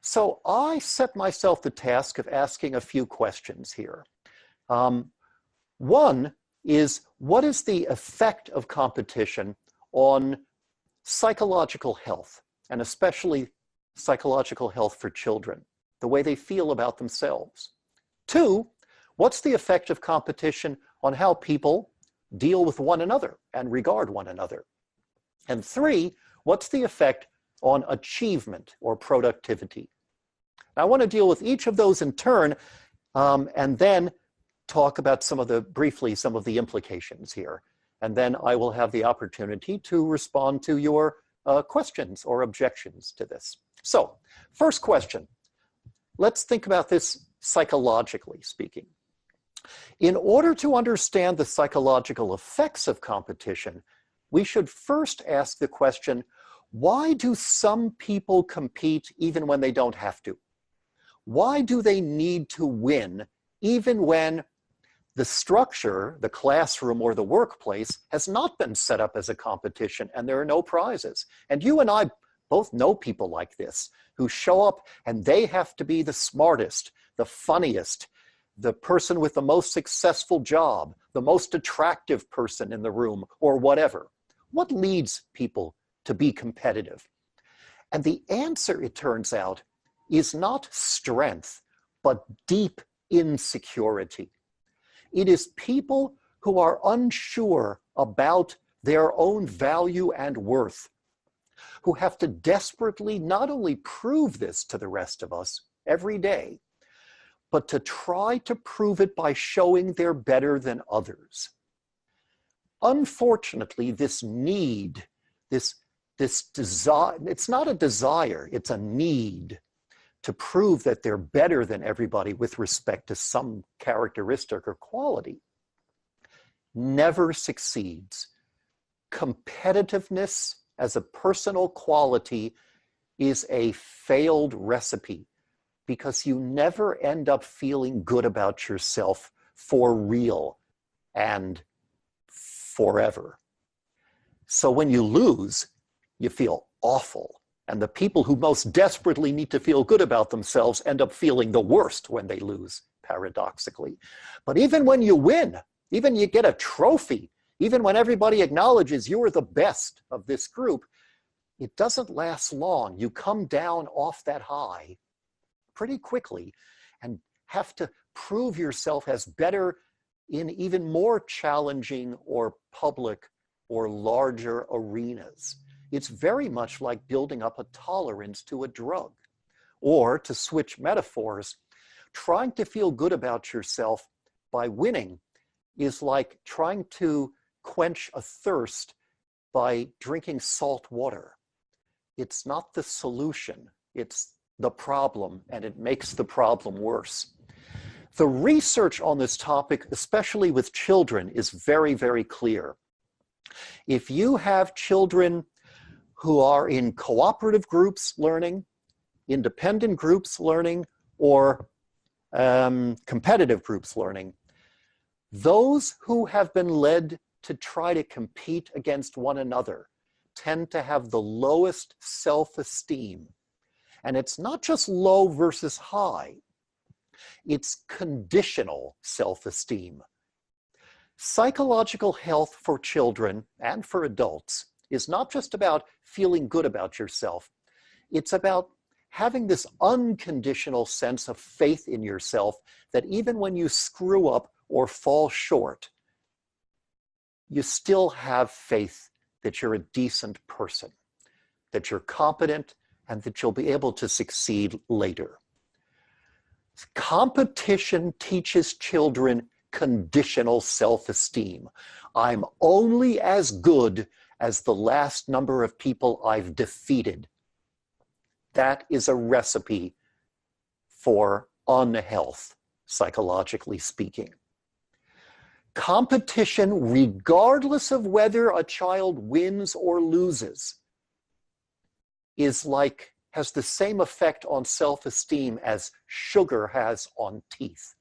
So I set myself the task of asking a few questions here. One is, what is the effect of competition on psychological health, and especially psychological health for children, the way they feel about themselves? Two, what's the effect of competition on how people deal with one another and regard one another? And three, what's the effect on achievement or productivity? Now, I want to deal with each of those in turn, and then talk about briefly some of the implications here. And then I will have the opportunity to respond to your questions or objections to this. So, first question. Let's think about this psychologically speaking. In order to understand the psychological effects of competition, we should first ask the question, why do some people compete even when they don't have to? Why do they need to win even when the structure, the classroom or the workplace, has not been set up as a competition and there are no prizes? And you and I both know people like this who show up and they have to be the smartest, the funniest, the person with the most successful job, the most attractive person in the room, or whatever. What leads people to be competitive? And the answer, it turns out, is not strength, but deep insecurity. It is people who are unsure about their own value and worth, who have to desperately not only prove this to the rest of us every day, but to try to prove it by showing they're better than others. Unfortunately, this need, this desire, it's not a desire, it's a need to prove that they're better than everybody with respect to some characteristic or quality, never succeeds. Competitiveness as a personal quality is a failed recipe because you never end up feeling good about yourself for real and forever. So when you lose, you feel awful. And the people who most desperately need to feel good about themselves end up feeling the worst when they lose, paradoxically. But even when you win, even you get a trophy, even when everybody acknowledges you are the best of this group, it doesn't last long. You come down off that high pretty quickly and have to prove yourself as better in even more challenging or public or larger arenas. It's very much like building up a tolerance to a drug. Or, to switch metaphors, trying to feel good about yourself by winning is like trying to quench a thirst by drinking salt water. It's not the solution, it's the problem, and it makes the problem worse. The research on this topic, especially with children, is very, very clear. If you have children who are in cooperative groups learning, independent groups learning, or competitive groups learning, those who have been led to try to compete against one another tend to have the lowest self-esteem. And it's not just low versus high, it's conditional self-esteem. Psychological health for children and for adults is not just about feeling good about yourself. It's about having this unconditional sense of faith in yourself that even when you screw up or fall short, you still have faith that you're a decent person, that you're competent, and that you'll be able to succeed later. Competition teaches children conditional self-esteem. I'm only as good as the last number of people I've defeated. That is a recipe for unhealth, psychologically speaking. Competition, regardless of whether a child wins or loses, has the same effect on self-esteem as sugar has on teeth.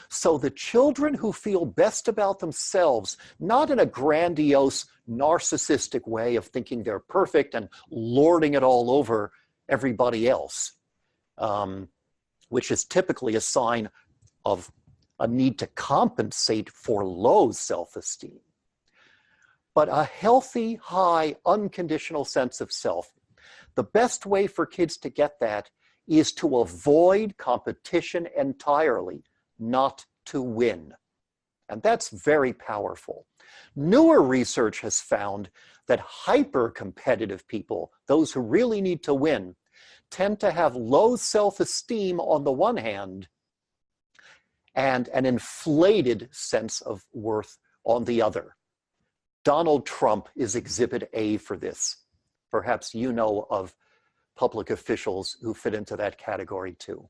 So the children who feel best about themselves, not in a grandiose, narcissistic way of thinking they're perfect and lording it all over everybody else, which is typically a sign of a need to compensate for low self-esteem. But a healthy, high, unconditional sense of self, the best way for kids to get that is to avoid competition entirely, not to win. And that's very powerful. Newer research has found that hyper-competitive people, those who really need to win, tend to have low self-esteem on the one hand and an inflated sense of worth on the other. Donald Trump is exhibit A for this. Perhaps you know of public officials who fit into that category too.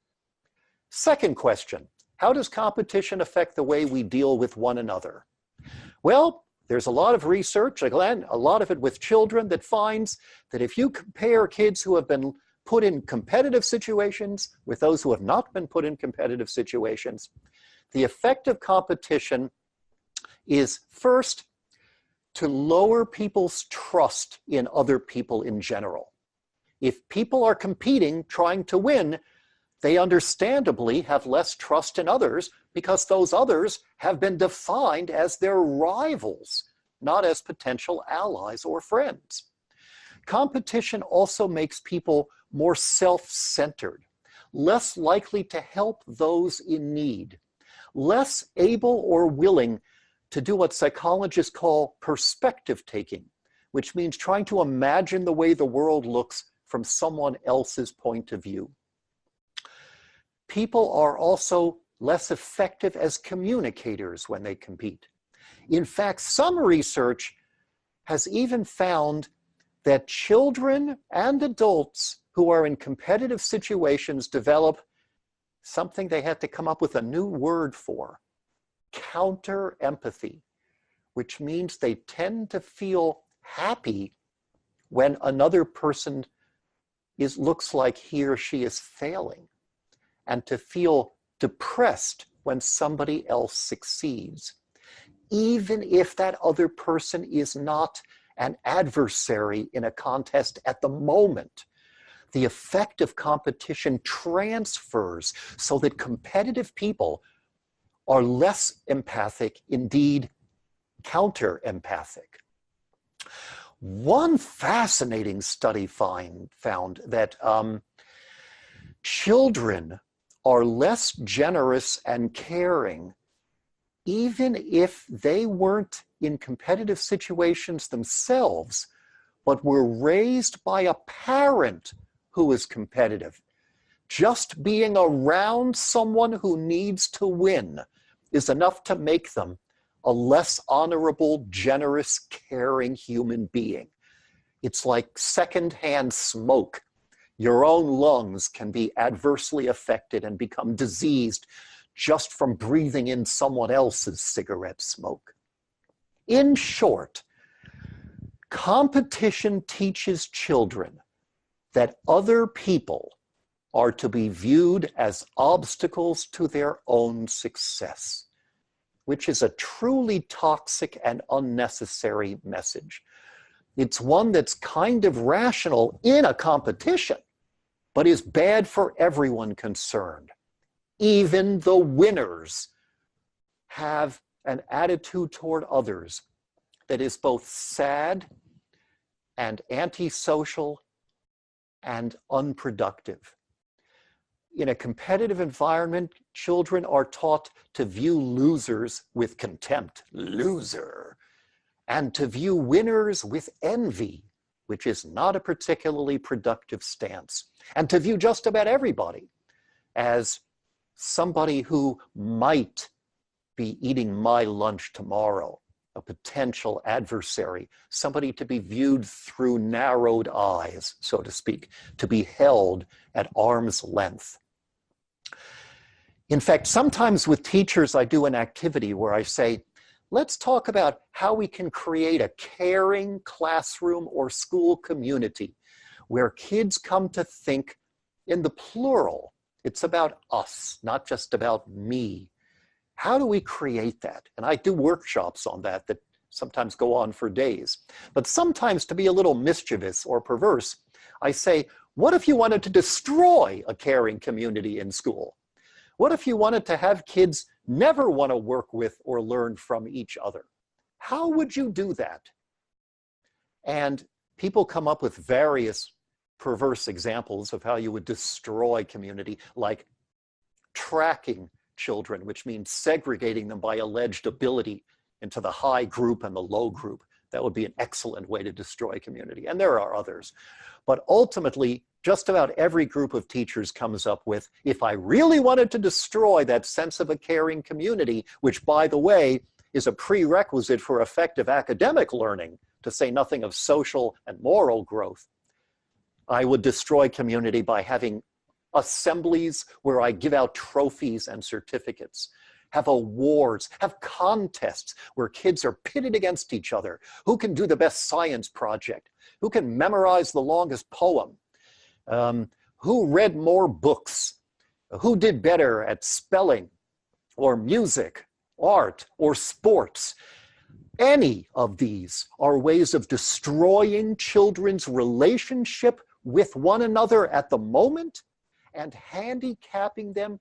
Second question, how does competition affect the way we deal with one another? Well, there's a lot of research, again, a lot of it with children, that finds that if you compare kids who have been put in competitive situations with those who have not been put in competitive situations, the effect of competition is first to lower people's trust in other people in general. If people are competing, trying to win, they understandably have less trust in others because those others have been defined as their rivals, not as potential allies or friends. Competition also makes people more self-centered, less likely to help those in need, less able or willing to do what psychologists call perspective taking, which means trying to imagine the way the world looks from someone else's point of view. People are also less effective as communicators when they compete. In fact, some research has even found that children and adults who are in competitive situations develop something they had to come up with a new word for, counter empathy, which means they tend to feel happy when another person looks like he or she is failing, and to feel depressed when somebody else succeeds, even if that other person is not an adversary in a contest at the moment. The effect of competition transfers so that competitive people are less empathic, indeed counter-empathic. One fascinating study found that children are less generous and caring even if they weren't in competitive situations themselves, but were raised by a parent who is competitive. Just being around someone who needs to win is enough to make them a less honorable, generous, caring human being. It's like secondhand smoke. Your own lungs can be adversely affected and become diseased just from breathing in someone else's cigarette smoke. In short, competition teaches children that other people are to be viewed as obstacles to their own success, which is a truly toxic and unnecessary message. It's one that's kind of rational in a competition, but is bad for everyone concerned. Even the winners have an attitude toward others that is both sad and antisocial and unproductive. In a competitive environment, children are taught to view losers with contempt, loser, and to view winners with envy, which is not a particularly productive stance, and to view just about everybody as somebody who might be eating my lunch tomorrow, a potential adversary, somebody to be viewed through narrowed eyes, so to speak, to be held at arm's length. In fact, sometimes with teachers, I do an activity where I say, let's talk about how we can create a caring classroom or school community where kids come to think in the plural. It's about us, not just about me. How do we create that? And I do workshops on that sometimes go on for days. But sometimes, to be a little mischievous or perverse, I say, what if you wanted to destroy a caring community in school? What if you wanted to have kids never want to work with or learn from each other? How would you do that? And people come up with various perverse examples of how you would destroy community, like tracking children, which means segregating them by alleged ability into the high group and the low group. That would be an excellent way to destroy community. And there are others. But ultimately, just about every group of teachers comes up with, if I really wanted to destroy that sense of a caring community, which, by the way, is a prerequisite for effective academic learning, to say nothing of social and moral growth, I would destroy community by having assemblies where I give out trophies and certificates, have awards, have contests where kids are pitted against each other. Who can do the best science project? Who can memorize the longest poem? Who read more books? Who did better at spelling or music, art, or sports? Any of these are ways of destroying children's relationship with one another at the moment and handicapping them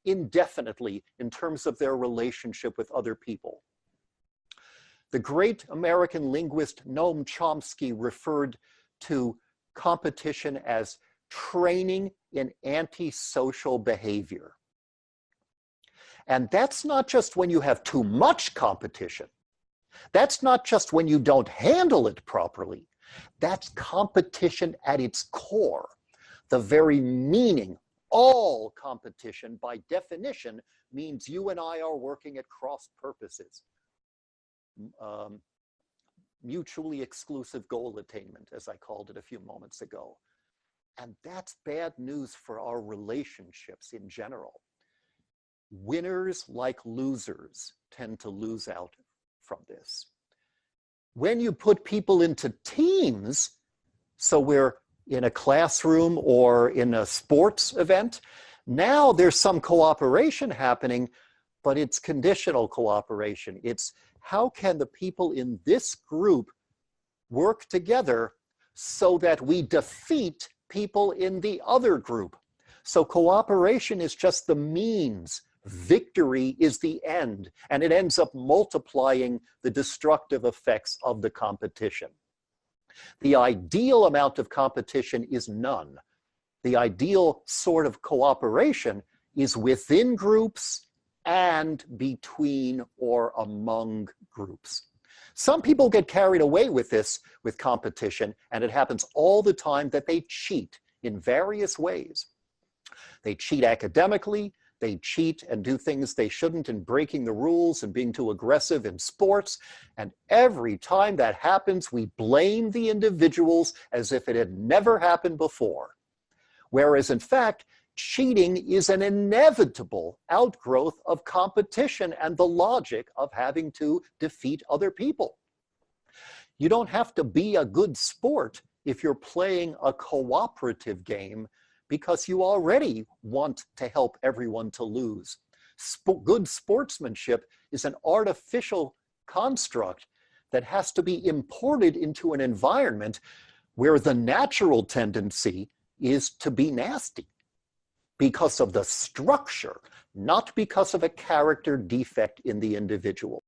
indefinitely in terms of their relationship with other people. The great American linguist Noam Chomsky referred to competition as training in antisocial behavior. And that's not just when you have too much competition. That's not just when you don't handle it properly. That's competition at its core. The very meaning, all competition by definition means you and I are working at cross purposes. Mutually exclusive goal attainment, as I called it a few moments ago. And that's bad news for our relationships in general. Winners, like losers, tend to lose out from this. When you put people into teams, so we're in a classroom or in a sports event, now there's some cooperation happening, but it's conditional cooperation. It's how can the people in this group work together so that we defeat people in the other group. So cooperation is just the means. Victory is the end, and it ends up multiplying the destructive effects of the competition. The ideal amount of competition is none. The ideal sort of cooperation is within groups and between or among groups. Some people get carried away with this, with competition, and it happens all the time that they cheat in various ways. They cheat academically, they cheat and do things they shouldn't in breaking the rules and being too aggressive in sports. And every time that happens, we blame the individuals as if it had never happened before. Whereas in fact, cheating is an inevitable outgrowth of competition and the logic of having to defeat other people. You don't have to be a good sport if you're playing a cooperative game, because you already want to help everyone to lose. Good sportsmanship is an artificial construct that has to be imported into an environment where the natural tendency is to be nasty because of the structure, not because of a character defect in the individual.